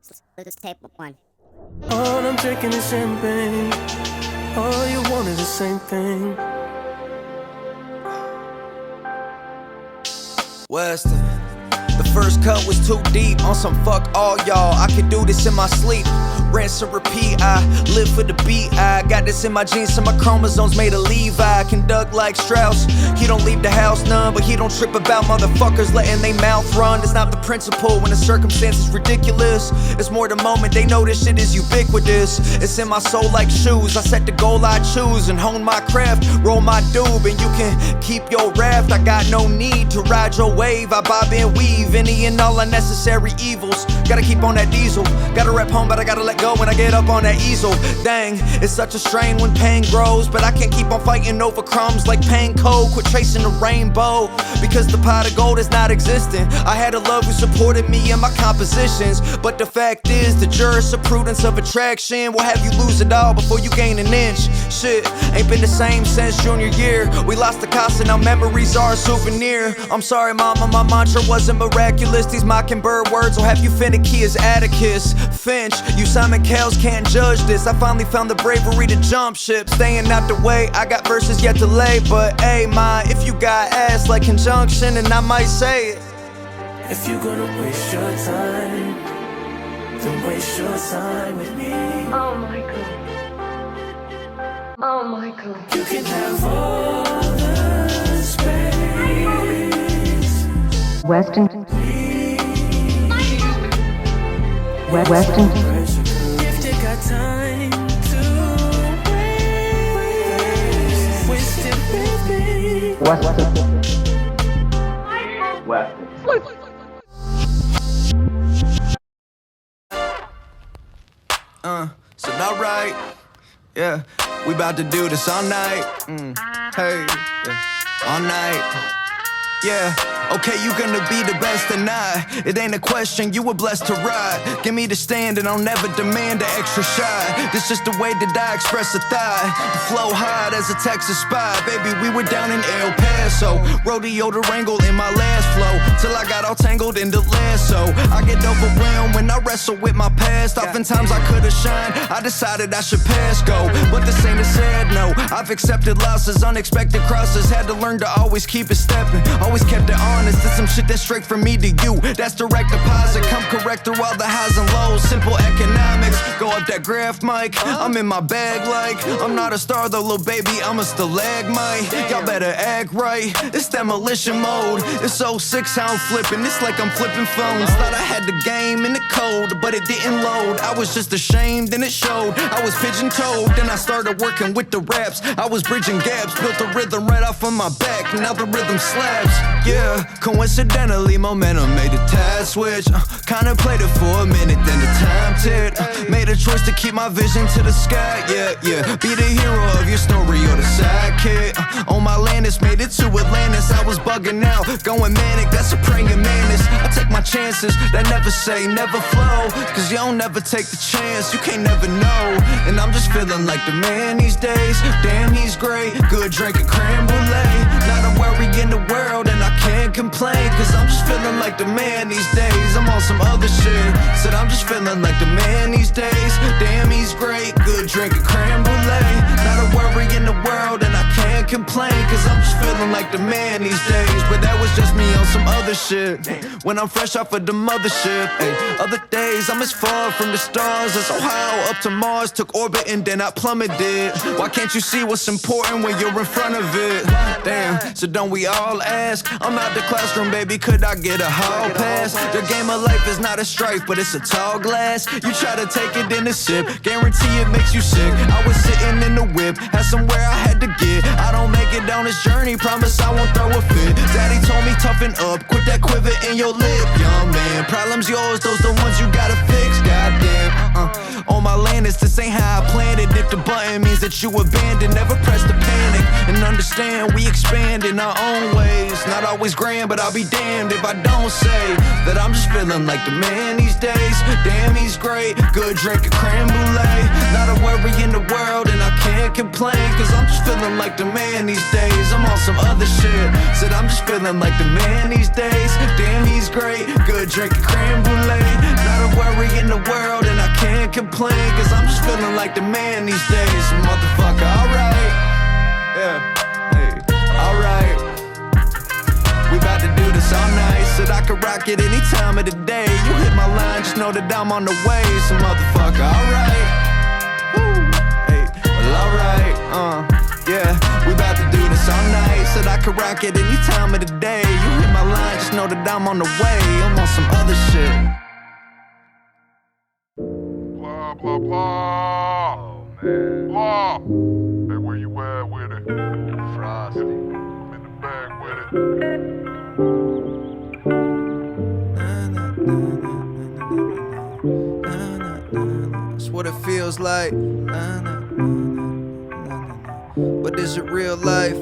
This tape one. All I'm drinking is champagne. All you want is the same thing. Weston. The first cut was too deep. On some fuck all y'all. I could do this in my sleep. Rinse and repeat. I live for the beat. I got this in my genes, so my chromosomes made of Levi. Conduct like Strauss. He don't leave the house none, but he don't trip about motherfuckers letting they mouth run. That's not the principle when the circumstance is ridiculous. It's more the moment they know this shit is ubiquitous. It's in my soul like shoes. I set the goal I choose and hone my craft. Roll my doob and you can keep your raft. I got no need to ride your wave. I bob and weave any and all unnecessary evils. Gotta keep on that diesel. Gotta rep home, but I gotta let go when I get up on that easel. Dang, it's such a strain when pain grows, but I can't keep on fighting over crumbs like pain code. Quit chasing the rainbow because the pot of gold is not existent. I had a love who supported me in my compositions, but the fact is the jurisprudence of attraction will have you lose it all before you gain an inch. Shit ain't been the same since junior year. We lost the casa, now memories are a souvenir. I'm sorry mama, my mantra wasn't miraculous. These mockingbird words will have you finicky as Atticus Finch. You Simon Cowell's can't judge this. I finally found the bravery to jump ship. Staying out the way, I got verses yet to lay. But hey, ma, if you got ass like conjunction, and I might say it. If you're gonna waste your time, then waste your time with me. Oh my god. Oh my god. You can have all the space. Weston. Weston. If you got time to waste it with me. Weston. So alright, yeah, we about to do this all night. Hey, yeah. All night. Yeah, okay, you gonna be the best tonight. It ain't a question, you were blessed to ride. Give me the stand and I'll never demand an extra shot. This just the way that I express a thigh. Flow hard as a Texas spy. Baby, we were down in El Paso. Rodeo to wrangle in my last flow. Till I got all tangled in the lasso. I get overwhelmed when I wrestle with my past. Oftentimes I could've shined, I decided I should pass go. But this ain't a sad no. I've accepted losses, unexpected crosses. Had to learn to always keep it stepping. Always kept it honest, did some shit that's straight from me to you. That's direct deposit, come correct through all the highs and lows. Simple economics, go up that graph mic. I'm in my bag like, I'm not a star though, little baby, I'm a stalagmite. Y'all better act right, it's demolition mode. It's 06 how I'm flipping, it's like I'm flipping phones. Thought I had the game in the code, but it didn't load. I was just ashamed and it showed. I was pigeon-toed, then I started working with the raps. I was bridging gaps, built the rhythm right off of my back. Now the rhythm slaps. Yeah, coincidentally, momentum made a tide switch. Kinda played it for a minute, then the time ticked. Made a choice to keep my vision to the sky. Yeah, yeah. Be the hero of your story or the sidekick. On my Landis, made it to Atlantis. I was bugging out, going manic. That's a praying madness. I take my chances. That never say never flow. Cause you don't never take the chance. You can't never know. And I'm just feeling like the man these days. Damn, he's great. Good drinking creme brulee. Not a worry in the world, and I can't complain. Cause I'm just feeling like the man these days. I'm on some other shit. Said I'm just feeling like the man these days. Damn, he's great. Good drinking creme brulee. Not a worry in the world, and I can't complain. Cause I'm just feeling like the man these days. But that was just me on some other shit. When I'm fresh off of the mothership. Other days I'm as far from the stars as Ohio up to Mars. Took orbit and then I plummeted. Why can't you see what's important when you're in front of it? Damn, so don't we all ask? I'm out the classroom, baby, could I get a hall pass? The game of life is not a stripe, but it's a tall glass. You try to take it in a sip, guarantee it makes you sick. I was sitting in the whip, had somewhere I had to get. I don't make it down this journey, promise I won't throw a fit. Daddy told me toughen up, quit that quiver in your lip. Young man, problems yours, those the ones you gotta fix, goddamn. On my Landis, this ain't how I planned it. If the button means that you abandoned. Never press the panic and understand we expand in our own ways. Not always grand, but I'll be damned if I don't say that I'm just feeling like the man these days. Damn, he's great, good drinking creme brulee. Not a worry in the world and I can't complain, cause I'm just feeling like the man these days. I'm on some other shit, said I'm just feeling like the man these days. Damn, he's great, good drinking creme brulee. Not a worry in the world and I can't complain, cause I'm just feeling like the man these days. Motherfucker, alright. Yeah, hey, alright. We bout to do this all night, said I could rock it any time of the day. You hit my line, just know that I'm on the way. So motherfucker, alright. Hey, well alright, yeah. We bout to do this all night, said I could rock it any time of the day. You hit my line, just know that I'm on the way. I'm on some other shit. Blah, blah, blah. Oh, man. Blah. Hey, where you at with it? Frosty. I'm in the bag with it. That's what it feels like. But is it real life?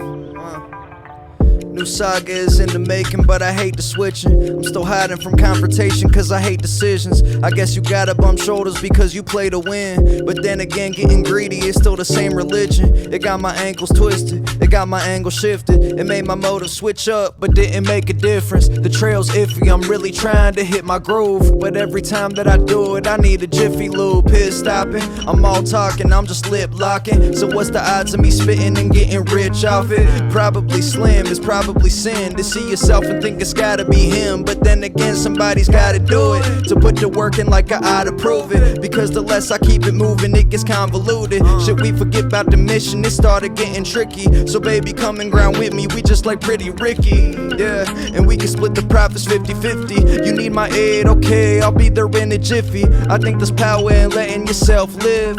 New saga is in the making, but I hate the switching. I'm still hiding from confrontation cause I hate decisions. I guess you gotta bump shoulders because you play to win. But then again, getting greedy is still the same religion. It got my ankles twisted, it got my angle shifted. It made my motive switch up, but didn't make a difference. The trail's iffy, I'm really trying to hit my groove. But every time that I do it, I need a jiffy lube. Hit stopping, I'm all talking, I'm just lip locking. So what's the odds of me spitting and getting rich off it? Probably slim, it's probably sin to see yourself and think it's gotta be him. But then again, somebody's gotta do it. To put the work in like I ought to prove it. Because the less I keep it moving, it gets convoluted. Should we forget about the mission? It started getting tricky. So baby, come and grind with me, we just like Pretty Ricky. Yeah, and we can split the profits 50-50. You need my aid, okay, I'll be there in a jiffy. I think there's power in letting yourself live.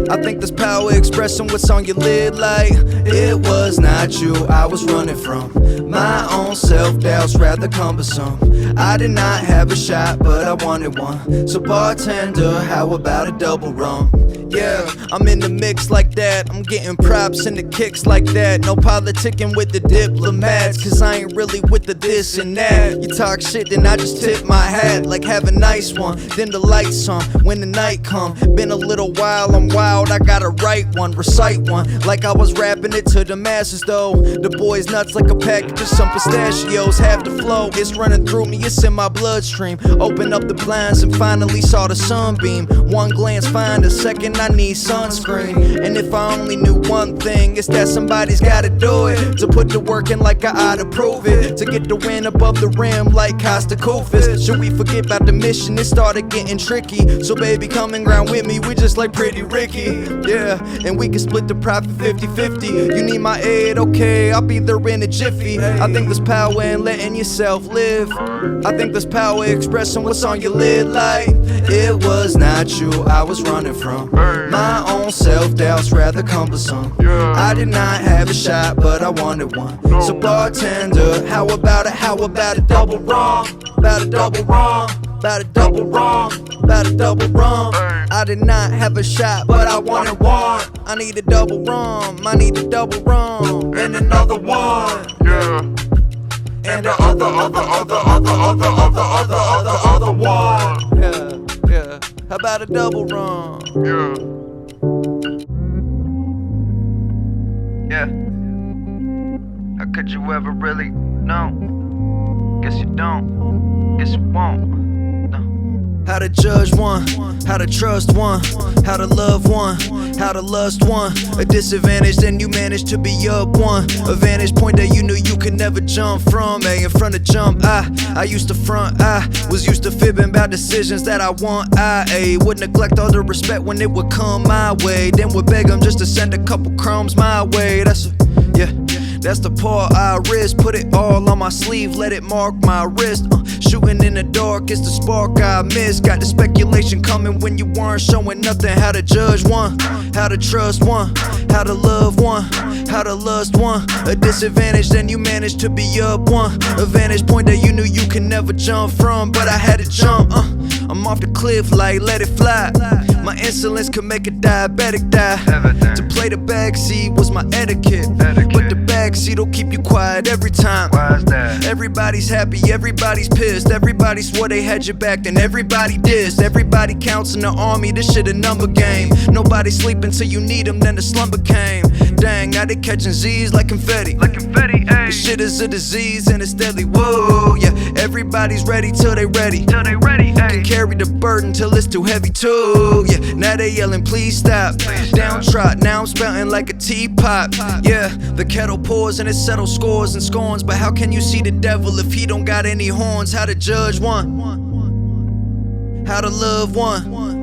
I think there's power expressing what's on your lid. Like, it was not you I was running from. My own self-doubt's rather cumbersome. I did not have a shot, but I wanted one. So bartender, how about a double rum? Yeah, I'm in the mix like that. I'm getting props and the kicks like that. No politicking with the diplomats, cause I ain't really with the this and that. You talk shit, then I just tip my hat. Like have a nice one, then the lights on when the night come. Been a little while, I'm wild, I gotta write one, recite one. Like I was rapping it to the masses though. The boy's nuts like a package of some pistachios. Half the flow, it's running through me, it's in my bloodstream. Open up the blinds and finally saw the sunbeam. One glance, find a second, I need sunscreen. And if I only knew one thing, it's that somebody's gotta do it. To put the work in like I ought to prove it. To get the win above the rim like Costa Kufis. Should we forget about the mission? It started getting tricky. So baby, come and grind with me, we just like Pretty Ricky. Yeah, and we can split the profit 50-50. You need my aid, okay, I'll be there in a jiffy. I think there's power in letting yourself live. I think there's power expressing what's on your lid. Like, it was not you I was running from. My own self-doubt's rather cumbersome. I did not have a shot, but I wanted one. So bartender, how about a double wrong? About a double wrong, about a double wrong, about a double wrong. I did not have a shot, but I wanted one. I need a double rum, I need a double rum, and another one. Yeah. And the other one. Yeah. How about a double rum? Yeah. How could you ever really know? Guess you don't. Guess you won't. How to judge one, how to trust one, how to love one, how to lust one. A disadvantage, then you managed to be up one. A vantage point that you knew you could never jump from. In front of jump, I used to front, I was used to fibbing about decisions that I want. I would neglect all the respect when it would come my way. Then would beg them just to send a couple crumbs my way. That's the part I risk. Put it all on my sleeve, let it mark my wrist. Shooting in the dark, it's the spark I miss. Got the speculation coming when you weren't showing nothing. How to judge one, how to trust one, how to love one, how to lust one. A disadvantage, then you managed to be up one. A vantage point that you knew you could never jump from, but I had to jump. I'm off the cliff like let it fly. My insolence could make a diabetic die. To play the backseat was my etiquette. But the backseat'll keep you quiet every time. Why is that? Everybody's happy, everybody's pissed. Everybody swore they had your back, then everybody dissed. Everybody counts in the army, this shit a number game. Nobody sleeping till you need them, then the slumber came. Dang, now they catching Z's like confetti. Ayy. This shit is a disease and it's deadly, whoa, yeah. Everybody's ready till they ready. Ayy. Can carry the burden till it's too heavy too, yeah. Now they yelling, please stop. Downtrot, now I'm spouting like a teapot. Yeah, the kettle pours and it settles scores and scorns. But how can you see the devil if he don't got any horns? How to judge one, how to love one.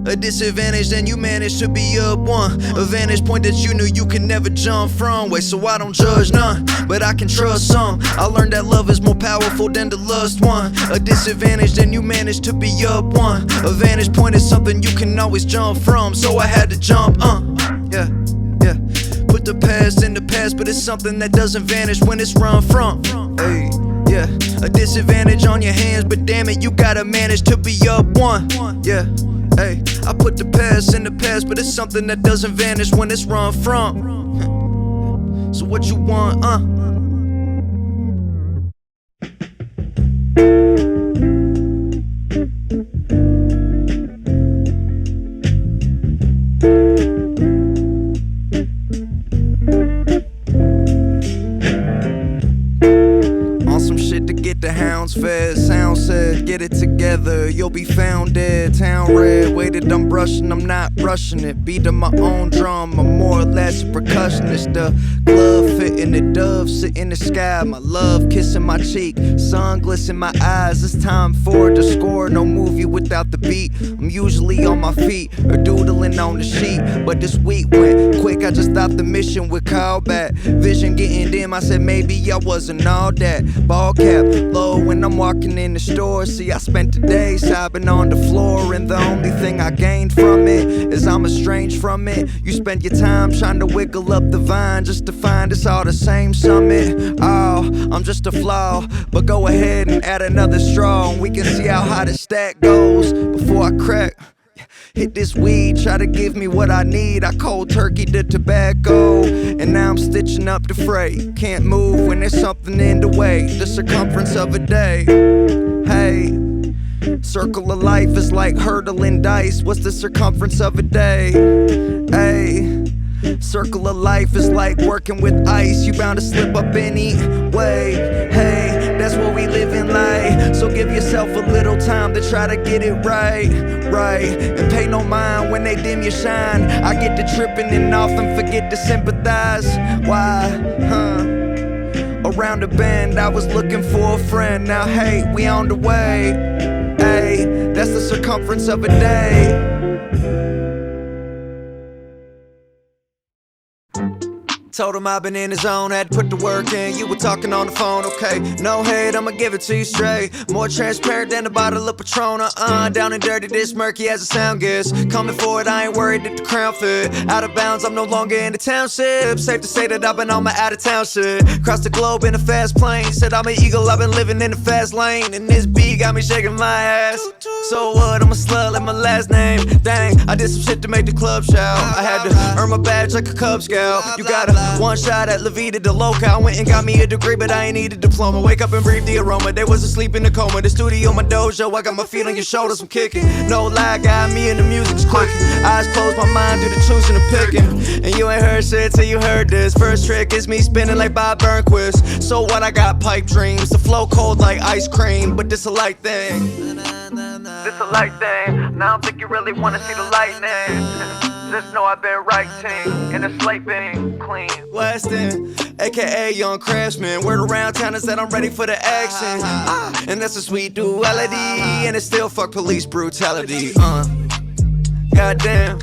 A disadvantage, then you managed to be up one. A vantage point that you knew you could never jump from. Wait, so I don't judge none, but I can trust some. I learned that love is more powerful than the lust one. A disadvantage, then you managed to be up one. A vantage point is something you can always jump from. So I had to jump, yeah. Put the past in the past, but it's something that doesn't vanish when it's run from. Hey, yeah. A disadvantage on your hands, but damn it, you gotta manage to be up one. Yeah. Hey, I put the past in the past, but it's something that doesn't vanish when it's run from. So what you want, On some shit to get the hounds fed. Sound said, get it together, you'll be found dead. Town red, waited, I'm brushing, I'm not rushing it. Beating my own drum, I'm more or less a percussionist. The glove fitting the dove, sit in the sky. My love kissing my cheek, sun glistening my eyes. It's time for the score, no movie without the beat. I'm usually on my feet or doodling on the sheet, but this week went quick, I just stopped the mission with call back. Vision getting dim, I said maybe I wasn't all that. Ball cap low when I'm walking in the store. See, I spent the day sobbing on the floor, and the only thing I gained from it is I'm estranged from it. You spend your time trying to wiggle up the vine just to find it's all the same summit. Oh, I'm just a flaw, but go ahead and add another straw, and we can see how high the stack goes before I crack. Hit this weed, try to give me what I need. I cold turkey the tobacco, and now I'm stitching up the freight. Can't move when there's something in the way. The circumference of a day. Hey, circle of life is like hurdling dice. What's the circumference of a day? Hey, circle of life is like working with ice. You bound to slip up anyway. Hey, that's what we live in like. So give yourself a little time to try to get it right. And pay no mind when they dim your shine. I get to tripping and often forget to sympathize. Why, Around the bend, I was looking for a friend. Now hey, we on the way. Hey, that's the circumference of a day. Told him I've been in the zone, had to put the work in. You were talking on the phone, okay. No hate, I'ma give it to you straight. More transparent than a bottle of Patron. Down and dirty, this murky as the sound gets. Coming for it, I ain't worried that the crown fit. Out of bounds, I'm no longer in the township. Safe to say that I've been on my out of town shit. Cross the globe in a fast plane. Said I'm an eagle, I've been living in the fast lane. And this beat got me shaking my ass. So what, I'm a slut like my last name. Dang, I did some shit to make the club shout. I had to earn my badge like a Cub Scout. You got a one shot at La Vida de Loca. I went and got me a degree, but I ain't need a diploma. Wake up and breathe the aroma. They was asleep in the coma. The studio, my dojo. I got my feet on your shoulders, I'm kicking. No lie, got me and the music's clicking. Eyes closed, my mind do the choosing and picking. And you ain't heard shit till you heard this. First trick is me spinning like Bob Burnquist. So what, I got pipe dreams. The flow cold like ice cream, but this a light thing. This a light thing. Now I don't think you really wanna see the lightning. Just know I've been writing, and the slate been clean. Weston, aka Young Craftsman. Word around town is that I'm ready for the action. And that's a sweet duality, and it's still fuck police brutality. Goddamn,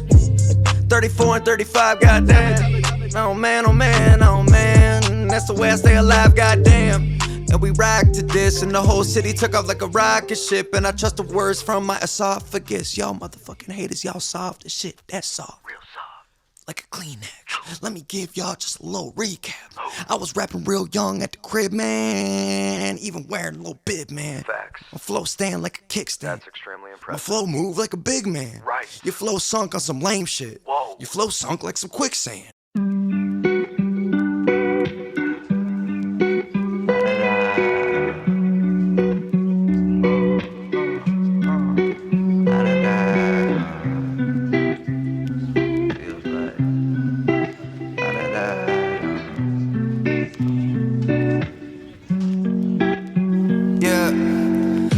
34 and 35, goddamn. Oh man, oh man, oh man. That's the way I stay alive, goddamn. And we rock to this, and the whole city took off like a rocket ship. And I trust the words from my esophagus. Y'all motherfucking haters, y'all soft as shit. That's soft. Real soft. like a Kleenex. Let me give y'all just a little recap. I was rapping real young at the crib, man. Even wearing a little bib, man. Facts. My flow stand like a kickstand. That's extremely My impressive. flow move like a big man. Right. Your flow sunk on some lame shit. Whoa. Your flow sunk like some quicksand.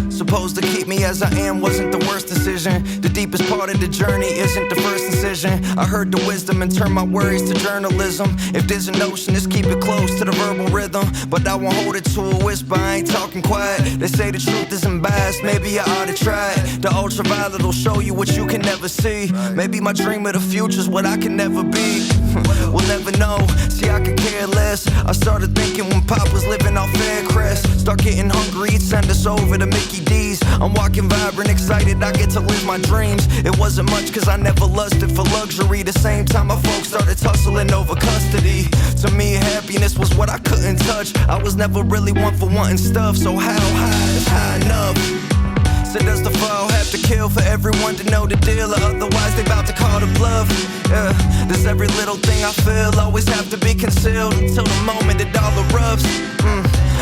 Supposed to keep me as I am wasn't the worst decision. The deepest part of the journey isn't the first incision. I heard the wisdom and turned my worries to journalism. If there's an ocean, just keep it close to the verbal rhythm. But I won't hold it to a whisper, I ain't talking quiet. They say the truth isn't biased, maybe I ought to try it. The ultraviolet will show you what you can never see. Maybe my dream of the future's what I can never be. We'll never know, see I could care less. I started thinking when Pop was living off Faircrest. Start getting hungry, he'd send us over to Mickey D's. I'm walking vibrant, excited, I get to live my dreams. It wasn't much cause I never lusted for luxury. The same time my folks started tussling over custody. To me happiness was what I couldn't touch. I was never really one for wanting stuff. So how high is high enough? So does the fall have to kill for everyone to know the deal, or otherwise they bout to call the bluff? Yeah, does every little thing I feel always have to be concealed until the moment it all erupts?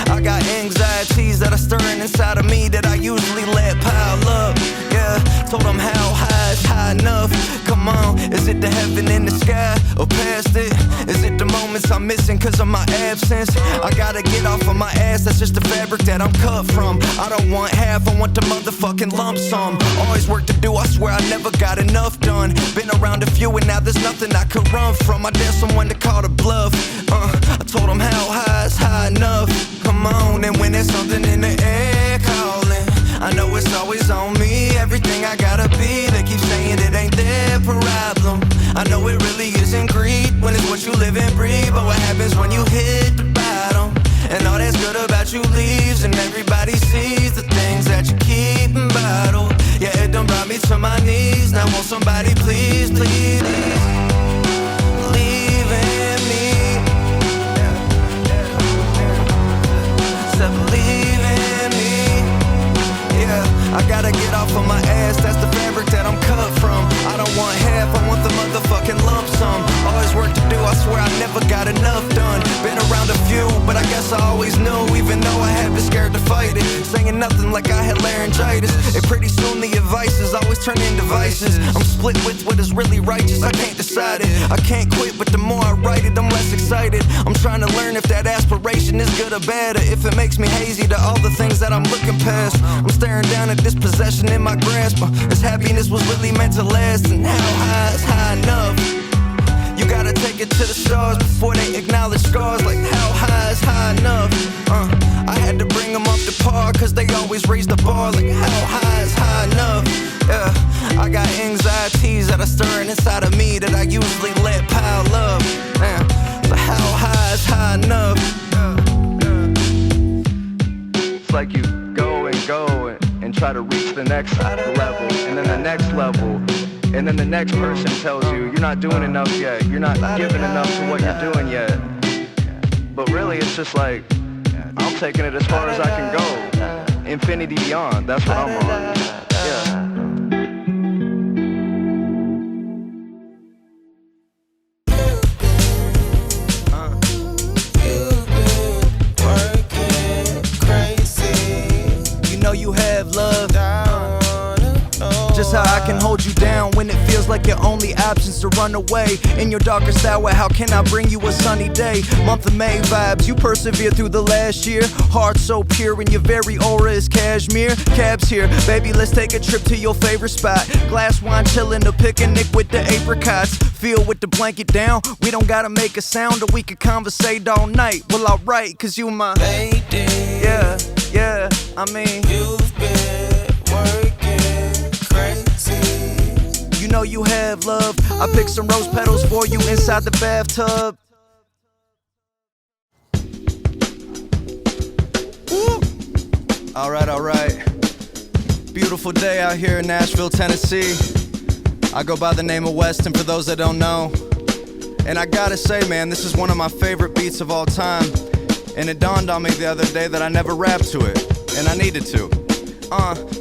I got anxieties that are stirring inside of me that I usually let pile up. Yeah, told them how high is high enough. Come on, is it the heaven in the sky or past it? Is it the moments I'm missing cause of my absence? I gotta get off of my ass, that's just the fabric that I'm cut from. I don't want half, I want the motherfucking lump sum. Always work to do, I swear I never got enough done. Been around a few and now there's nothing I could run from. I dare someone to call the bluff. I told them how high is high enough. Come on, and when there's something in the air calling, I know it's always on me, everything I gotta be. They keep saying it ain't their problem. I know it really isn't greed when it's what you live and breathe. But what happens when you hit the bottom? And all that's good about you leaves, and everybody sees the things that you keep in bottle. Yeah, it done brought me to my knees. Now won't somebody please, please believe in me? So believe in me. Yeah, I gotta get off of my ass, that's the fabric that I'm cut from. I don't want half, I want the motherfucking lump sum. Always work to do, I swear I never got enough done. Been around a few, but I guess I always knew, even though I had been scared to fight it. Saying nothing like I had laryngitis. And pretty soon the advices always turn into vices. I'm split with what is really righteous, I can't decide it. I can't quit, but the more I write it, I'm less excited. I'm trying to learn if that aspiration is good or bad, or if it makes me hazy to all the things that I'm looking past. I'm staring down at this possession in my grasp. This happiness was really meant to last, and how high is high enough? You gotta take it to the stars before they acknowledge scars. Like how high is high enough? I had to bring them up to par cause they always raise the bar. Like how high is high enough? Yeah, I got anxieties that are stirring inside of me that I usually let pile up. So how high is high enough? It's like you go and try to reach the next level, and then the next level, and then the next person tells you you're not doing enough yet, you're not giving enough to what you're doing yet. But really it's just like, I'm taking it as far as I can go. Infinity beyond, that's what I'm on. Yeah. You have love, just how I can hold you down when it feels like your only option's to run away. In your darkest hour, how can I bring you a sunny day? Month of May vibes, you persevere through the last year. Heart so pure and your very aura is cashmere. Cabs here, baby, let's take a trip to your favorite spot. Glass wine chillin', a picnic with the apricots. Feel with the blanket down, we don't gotta make a sound, or we could conversate all night. Well, alright, cause you my lady. Yeah, I mean, you've been working crazy. You know you have love. I picked some rose petals for you inside the bathtub. Woo. Alright. Beautiful day out here in Nashville, Tennessee. I go by the name of Weston for those that don't know. And I gotta say, man, this is one of my favorite beats of all time. And it dawned on me the other day that I never rapped to it, and I needed to.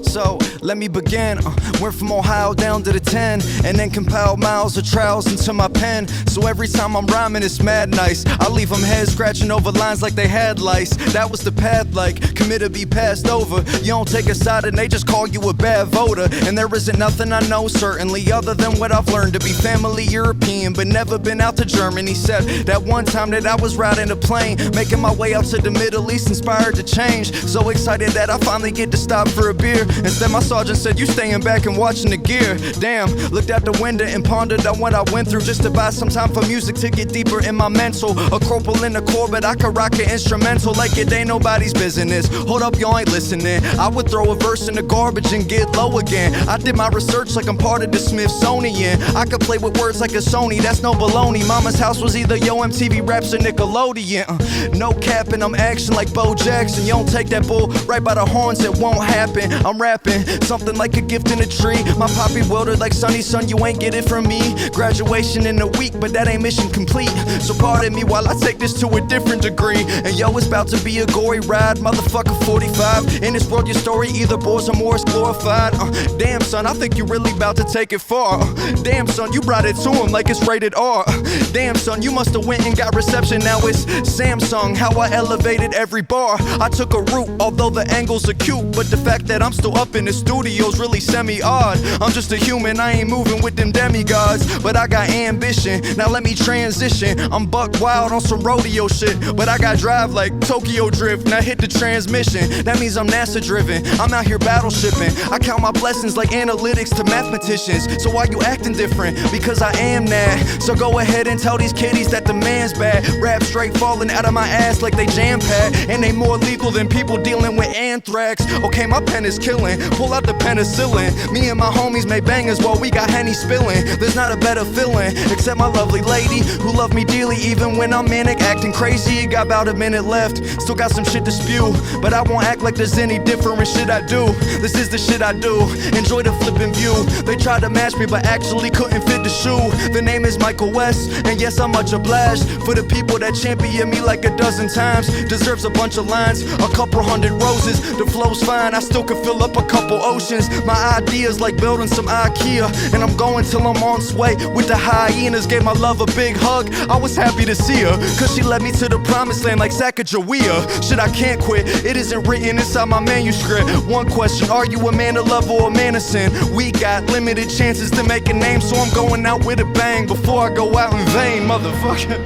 So let me begin. Went from Ohio down to the 10, and then compiled miles of trials into my pen. So every time I'm rhyming, it's mad nice. I leave them head scratching over lines like they had lice. That was the path, like commit to be passed over. You don't take a side and they just call you a bad voter. And there isn't nothing I know certainly other than what I've learned to be family European, but never been out to Germany. Said that one time that I was riding a plane, making my way out to the Middle East, inspired to change. So excited that I finally get to stop for a beer. Instead my sergeant said, you staying back and watching the gear. Damn, looked out the window and pondered on what I went through, just to buy some time for music to get deeper in my mental. A corporal in the core, but I could rock an instrumental like it ain't nobody's business. Hold up, y'all ain't listening. I would throw a verse in the garbage and get low again. I did my research like I'm part of the Smithsonian. I could play with words like a Sony, that's no baloney. Mama's house was either Yo MTV Raps or Nickelodeon. No capping, I'm action like Bo Jackson. You don't take that bull right by the horns, it won't happen. I'm rapping something like a gift in a tree. My poppy wildered like Sunny Son, you ain't get it from me. Graduation in a week, but that ain't mission complete. So pardon me while I take this to a different degree. And yo, it's about to be a gory ride, motherfucker 45. In this world, your story either bores or more is glorified. Damn son, I think you really about to take it far. Damn son, you brought it to him like it's rated R. Damn son, you must have went and got reception. Now it's Samsung, how I elevated every bar. I took a route, although the angles are cute, but the fact that I'm still up in the studio's really semi-odd. I'm just a human, I ain't moving with them demigods, but I got ambition. Now let me transition. I'm buck wild on some rodeo shit, but I got drive like Tokyo Drift. Now hit the transmission, that means I'm NASA driven. I'm out here battleshipping. I count my blessings like analytics to mathematicians. So why you acting different? Because I am that. So go ahead and tell these kiddies that the man's bad. Rap straight falling out of my ass like they jam-packed, and they more lethal than people dealing with anthrax. Okay, my pen is killing, pull out the penicillin. Me and my homies made bangers while we got Henny spilling. There's not a better feeling, except my lovely lady who loved me dearly even when I'm manic, acting crazy. Got about a minute left, still got some shit to spew, but I won't act like there's any different shit I do. This is the shit I do, enjoy the flipping view. They tried to match me but actually couldn't fit the shoe. The name is Michael West, and yes, I'm much obliged for the people that champion me like a dozen times. Deserves a bunch of lines, a couple hundred roses. The flow's fine, I still could fill up a couple oceans. My ideas like building some IKEA, and I'm going till I'm on sway with the hyenas. Gave my love a big hug, I was happy to see her, cause she led me to the promised land like Sacagawea. Shit, I can't quit, it isn't written inside my manuscript. One question, are you a man of love or a man of sin? We got limited chances to make a name, so I'm going out with a bang before I go out in vain, motherfucker.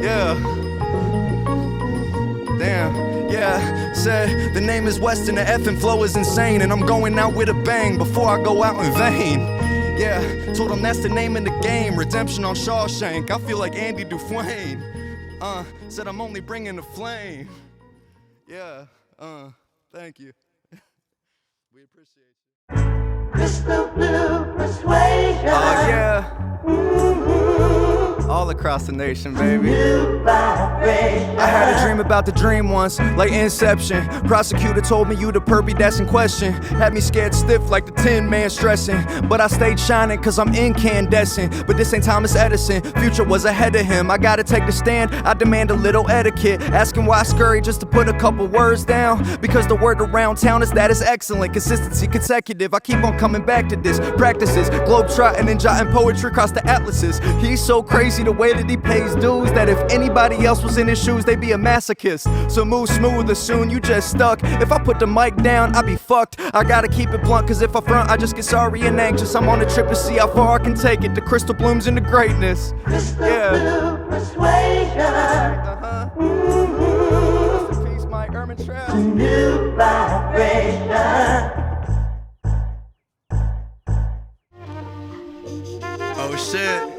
Yeah. Damn, yeah, said the name is Weston, the effing flow is insane, and I'm going out with a bang before I go out in vain. Yeah, told him that's the name of the game, redemption on Shawshank. I feel like Andy Dufresne. Said I'm only bringing the flame. Yeah, thank you. We appreciate you. Crystal blue persuasion. Oh yeah. All across the nation, baby. I had a dream about the dream once, like Inception. Prosecutor told me you the perpy that's in question. Had me scared stiff like the Tin Man stressing. But I stayed shining cause I'm incandescent. But this ain't Thomas Edison, future was ahead of him. I gotta take the stand, I demand a little etiquette. Asking why I scurry just to put a couple words down. Because the word around town is that it's excellent. Consistency consecutive, I keep on coming back to this. Practices, globetrotting and jotting poetry across the atlases. He's so crazy the way that he pays dues, that if anybody else was in his shoes, they'd be a masochist. So move smoother soon, you just stuck. If I put the mic down, I'd be fucked. I gotta keep it blunt, cause if I front, I just get sorry and anxious. I'm on a trip to see how far I can take it. The crystal blooms into greatness. Yeah. Blue persuasion. Peace, Mike Erman Trail. New vibration. Oh shit.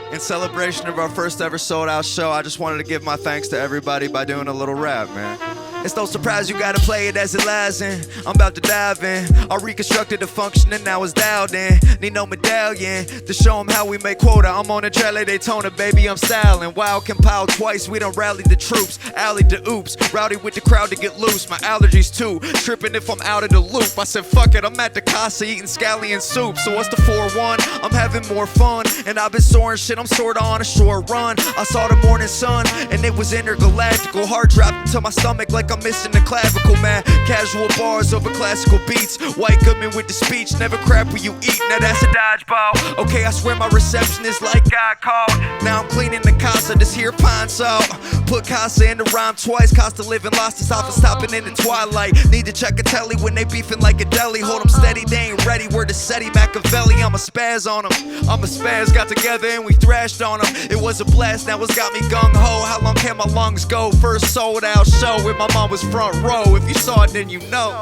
In celebration of our first ever sold out show, I just wanted to give my thanks to everybody by doing a little rap, man. It's no surprise you gotta play it as it lies in. I'm about to dive in. I reconstructed the function and now it's dialed in. Need no medallion to show them how we make quota. I'm on a trail like Daytona, baby, I'm styling. Wild compiled twice, we done rallied the troops. Allied the oops, rowdy with the crowd to get loose. My allergies too, tripping if I'm out of the loop. I said fuck it, I'm at the casa eating scallion soup. So what's the 4-1? I'm having more fun. And I've been soaring shit, I'm sorta on a short run. I saw the morning sun and it was intergalactical. Heart dropped into my stomach like I'm missing the clavicle, man. Casual bars over classical beats. White Goodman with the speech, never crap when you eat. Now that's a dodgeball. Okay, I swear my reception is like God called. Now I'm cleaning the casa, this here pine salt. Put casa in the rhyme twice. Cost of living lost its office, stopping in the twilight. Need to check a telly when they beefing like a deli. Hold them steady, they ain't ready. Word to SETI, Machiavelli, I'm a spaz on them. I'm a spaz, got together and we thrashed on them. It was a blast, now it's got me gung-ho. How long can my lungs go? First sold out show where my mom was front row. If you saw it, then you know.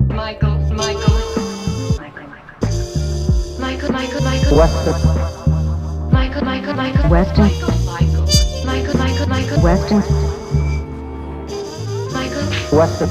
Michael. Weston. Weston. Weston. Weston.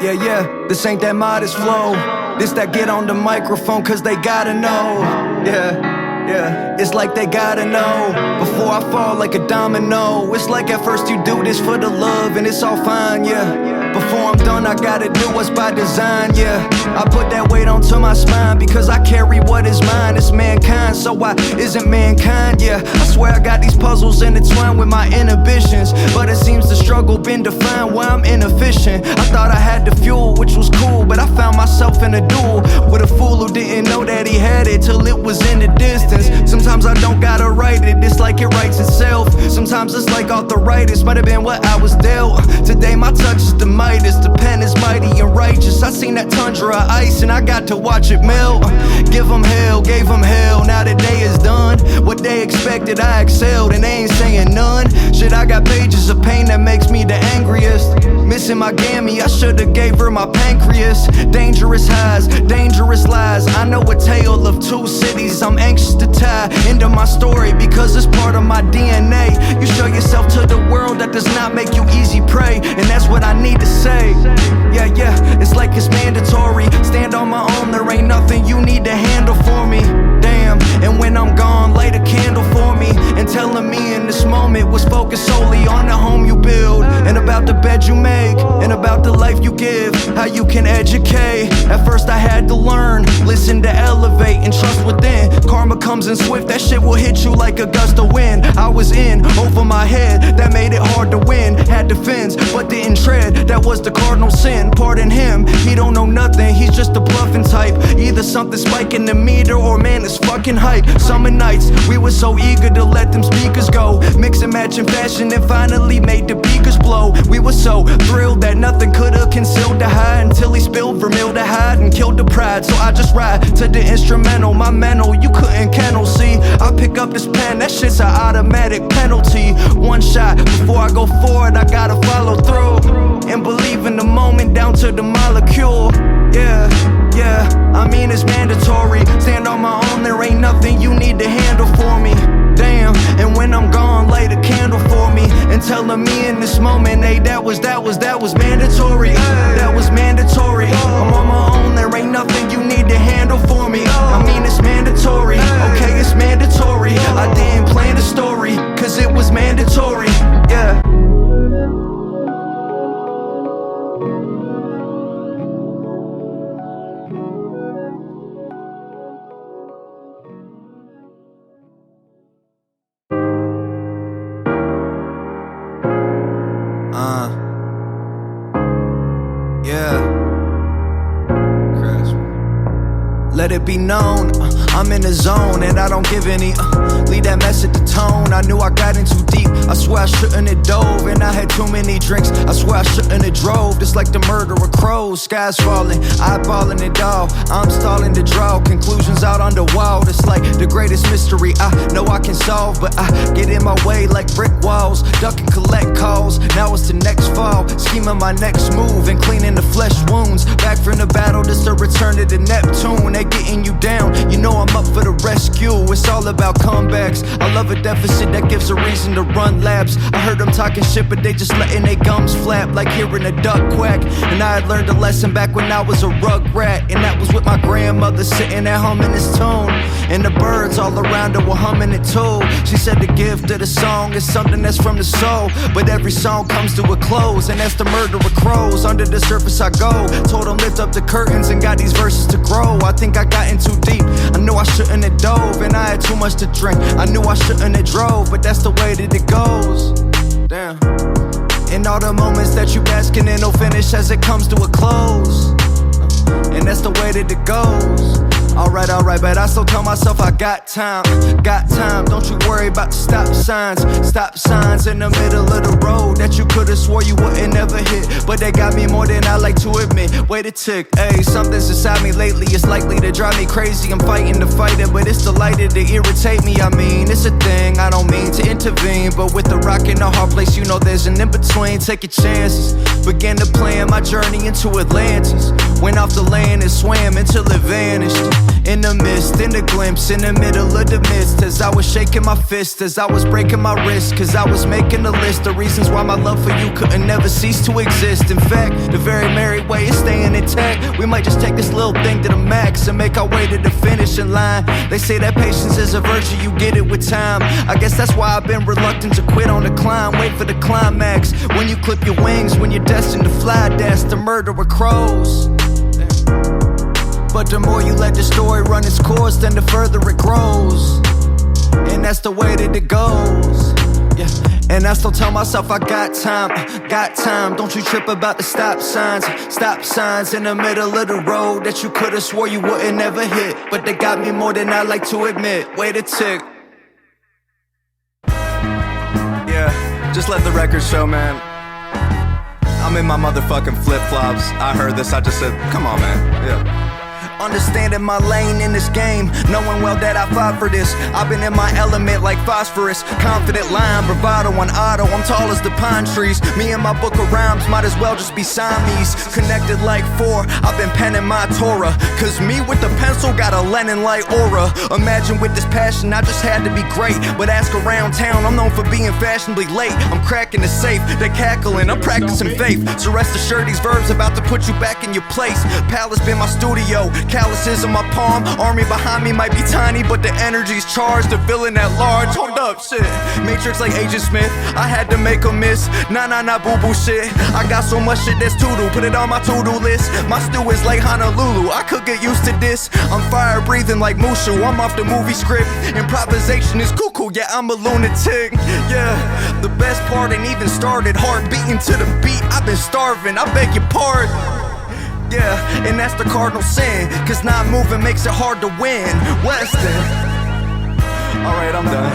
Yeah, this ain't that modest flow. This that get on the microphone cause they gotta know. Yeah, it's like they gotta know before I fall like a domino. It's like at first you do this for the love and it's all fine, yeah. Before I'm done, I gotta do what's by design, yeah. I put that weight onto my spine because I carry what is mine. It's mankind, so why isn't mankind, yeah. I swear I got these puzzles intertwined with my inhibitions, but it seems the struggle been defined why I'm inefficient. I thought I had the fuel, which was cool, but I found myself in a duel with a fool who didn't know that he had it till it was in the distance. Sometimes I don't gotta write it, it's like it writes itself. Sometimes it's like arthritis, might have been what I was dealt. Today my touch is the Midas, the pen is mighty and righteous. I seen that tundra of ice and I got to watch it melt. Give them hell, gave them hell, now the day is done. What they expected I excelled and they ain't saying none. Shit, I got pages of pain that makes me the angriest. Missing my gammy, I should've gave her my pancreas. Dangerous highs, dangerous lies. I know a tale of two cities I'm anxious to tie into my story because it's part of my DNA. You show yourself to the world, that does not make you easy prey, and that's what I need to say. Yeah, it's like it's mandatory. Stand on my own, there ain't nothing you need to handle for me. Damn, and when I'm gone, light a candle for me. And telling me in this moment was focused solely on the home you build, and about the bed you make, and about the life you give, how you can educate. At first I had to learn, listen to elevate, and trust within. Karma comes in swift, that shit will hit you like a gust of wind. I was in, over my head, that made it hard to win. Had defense, but didn't tread, that was the cardinal sin. Pardon him, he don't know nothing, he's just a bluffing type. Either something spiking the meter, or man, it's fucking hype. Summer nights, we were so eager to let them speakers go. Mix and match in fashion and finally made the beakers blow. We were so thrilled that nothing could've concealed the high, until he spilled formaldehyde and killed the pride. So I just ride to the instrumental, my mental, you couldn't kennel, see. I pick up this pen, that shit's an automatic penalty. One shot, before I go forward, I gotta follow through and believe in the moment down to the molecule. Yeah, I mean it's mandatory. Stand on my own, there ain't nothing you need to handle for me. Damn, and when I'm gone, light a candle for me, and telling me in this moment, hey, that was mandatory. That was mandatory. I'm on my own, there ain't nothing you need to handle for me. I mean it's mandatory, okay, it's mandatory. I didn't plan the story, cause it was mandatory, yeah. Let it be known, I'm in the zone and I don't give any. Leave that mess at the tone, I knew I got in too deep. I swear swear I shouldn't have dove, and I had too many drinks. I swear I shouldn't have drove. Just like the murder of crows, skies falling, eyeballing it all. I'm stalling to draw conclusions out on the wall. It's like the greatest mystery I know I can solve, but I get in my way like brick walls. Duck and collect calls. Now it's the next fall, scheming my next move and cleaning the flesh wounds. Back from the battle, just a return to the Neptune. They getting you down, you know I'm up for the rescue. It's all about comebacks. I love a deficit that gives a reason to run laps. I heard them talking shit, but they just letting their gums flap like hearing a duck quack. And I had learned a lesson back when I was a rug rat, and that was with my grandmother sitting at humming this tune. And the birds all around her were humming it too. She said the gift of the song is something that's from the soul, but every song comes to a close, and that's the murder of crows. Under the surface I go, told them lift up the curtains and got these verses to grow. I think I got in too deep, I knew I shouldn't have dove, and I had too much to drink. I knew I shouldn't have drove, but that's the way that it goes. Damn. In all the moments that you basking in, no finish as it comes to a close, and that's the way that it goes. Alright, but I still tell myself I got time, don't you worry about the stop signs in the middle of the road that you could've swore you wouldn't ever hit, but they got me more than I like to admit. Wait a tick, ayy, something's inside me lately, it's likely to drive me crazy. I'm fighting to fight it, but it's delighted to irritate me. I mean, it's a thing, I don't mean to intervene, but with the rock in the hard place, you know there's an in-between. Take your chances, began to plan my journey into Atlantis. Went off the land and swam until it vanished. In the mist, in the glimpse, in the middle of the mist, as I was shaking my fist, as I was breaking my wrist, cause I was making a list of reasons why my love for you couldn't never cease to exist. In fact, the very merry way is staying intact. We might just take this little thing to the max and make our way to the finishing line. They say that patience is a virtue, you get it with time. I guess that's why I've been reluctant to quit on the climb. Wait for the climax, when you clip your wings, when you're destined to fly. That's the murder of crows. But the more you let the story run its course, then the further it grows, and that's the way that it goes. Yeah, and I still tell myself I got time. Don't you trip about the stop signs in the middle of the road that you could've swore you wouldn't ever hit, but they got me more than I like to admit. Wait a tick. Yeah, just let the record show, man. I'm in my motherfucking flip-flops. I heard this, I just said, come on, man. Yeah. Understanding my lane in this game, knowing well that I fought for this. I've been in my element like phosphorus, confident line, bravado on auto. I'm tall as the pine trees. Me and my book of rhymes might as well just be Siamese, connected like four. I've been penning my Torah, cause me with the pencil got a Lenin-like aura. Imagine with this passion I just had to be great, but ask around town, I'm known for being fashionably late. I'm cracking the safe, they cackling, I'm practicing faith. So rest assured these verbs about to put you back in your place. Palace been my studio, calluses on my palm, army behind me might be tiny, but the energy's charged, the villain at large. Hold up, shit, Matrix like Agent Smith, I had to make a miss. Nah, boo-boo shit, I got so much shit that's to-do, put it on my to-do list. My stew is like Honolulu, I could get used to this. I'm fire breathing like Mushu, I'm off the movie script. Improvisation is cuckoo, yeah, I'm a lunatic. Yeah, the best part ain't even started, heart beating to the beat, I've been starving, I beg your pardon. Yeah, and that's the cardinal sin, cause not moving makes it hard to win. Weston. Alright, I'm done.